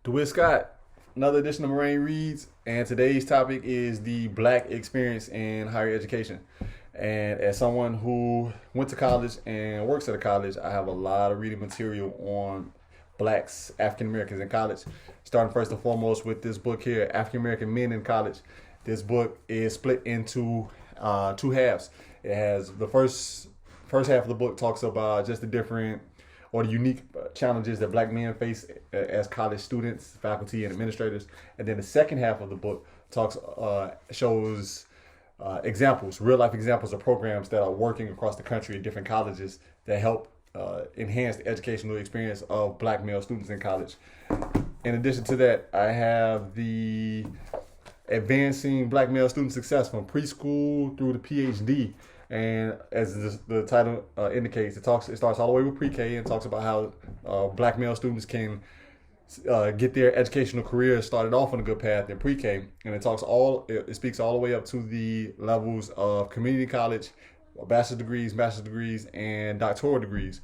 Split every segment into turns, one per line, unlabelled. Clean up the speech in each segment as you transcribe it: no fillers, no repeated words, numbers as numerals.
DeWitt Scott, another edition of Moraine Reads, and today's topic is the Black experience in higher education. And as someone who went to college and works at a college, I have a lot of reading material on Blacks, African Americans in college. Starting first and foremost with this book here, African American Men in College. This book is split into two halves. It has the first half of the book talks about just the different or the unique challenges that Black men face as college students, faculty, and administrators. And then the second half of the book shows examples, real life examples of programs that are working across the country at different colleges that help enhance the educational experience of Black male students in college. In addition to that, I have the Advancing Black Male Student Success from Preschool through the PhD. And as the title indicates, it starts all the way with pre-K and talks about how Black male students can get their educational career started off on a good path in pre-K, and it speaks all the way up to the levels of community college, bachelor's degrees, and doctoral degrees.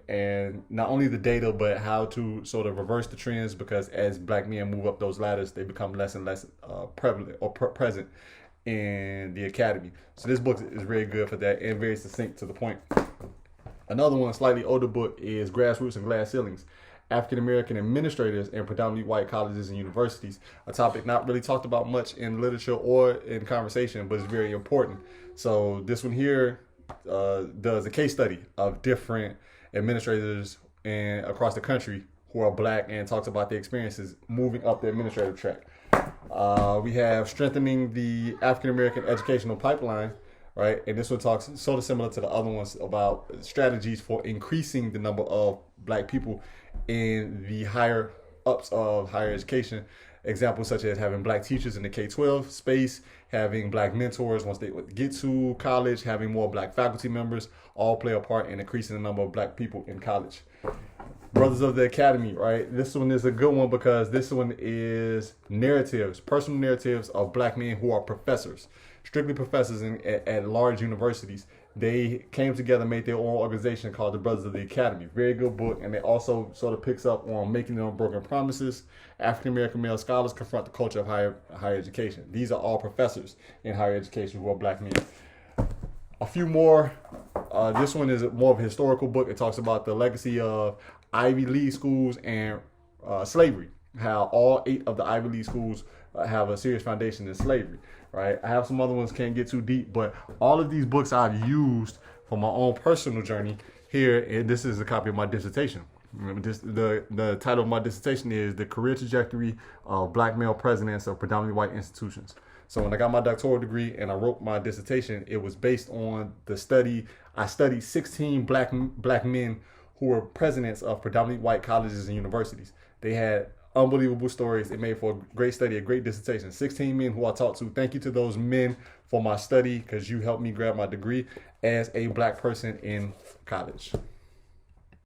And not only the data, but how to sort of reverse the trends, because as Black men move up those ladders, they become less and less prevalent or present in the academy. So this book is very good for that and very succinct to the point. Another one, slightly older book, is Grassroots and Glass Ceilings, African American Administrators in Predominantly White Colleges and Universities, a topic not really talked about much in literature or in conversation, but it's very important. So this one here does a case study of different administrators across the country who are Black and talks about their experiences moving up the administrative track. We have Strengthening the African American Educational Pipeline, right? And this one talks sort of similar to the other ones about strategies for increasing the number of Black people in the higher ups of higher education. Examples such as having Black teachers in the K-12 space, having Black mentors once they get to college, having more Black faculty members, all play a part in increasing the number of Black people in college. Brothers of the Academy, right? This one is a good one because this one is personal narratives of Black men who are professors, strictly professors at large universities. They came together, made their own organization called the Brothers of the Academy. Very good book, and it also sort of picks up on making their unbroken promises. African American male scholars confront the culture of higher education. These are all professors in higher education who are Black men. A few more. This one is more of a historical book. It talks about the legacy of Ivy League schools and slavery, how all 8 of the Ivy League schools have a serious foundation in slavery, right? I have some other ones, can't get too deep, but all of these books I've used for my own personal journey here, and this is a copy of my dissertation. The title of my dissertation is The Career Trajectory of Black Male Presidents of Predominantly White Institutions. So when I got my doctoral degree and I wrote my dissertation, it was based on the study. I studied 16 black men who were presidents of predominantly white colleges and universities. They had unbelievable stories. It made for a great study, a great dissertation. 16 men who I talked to. Thank you to those men for my study, because you helped me grab my degree as a Black person in college.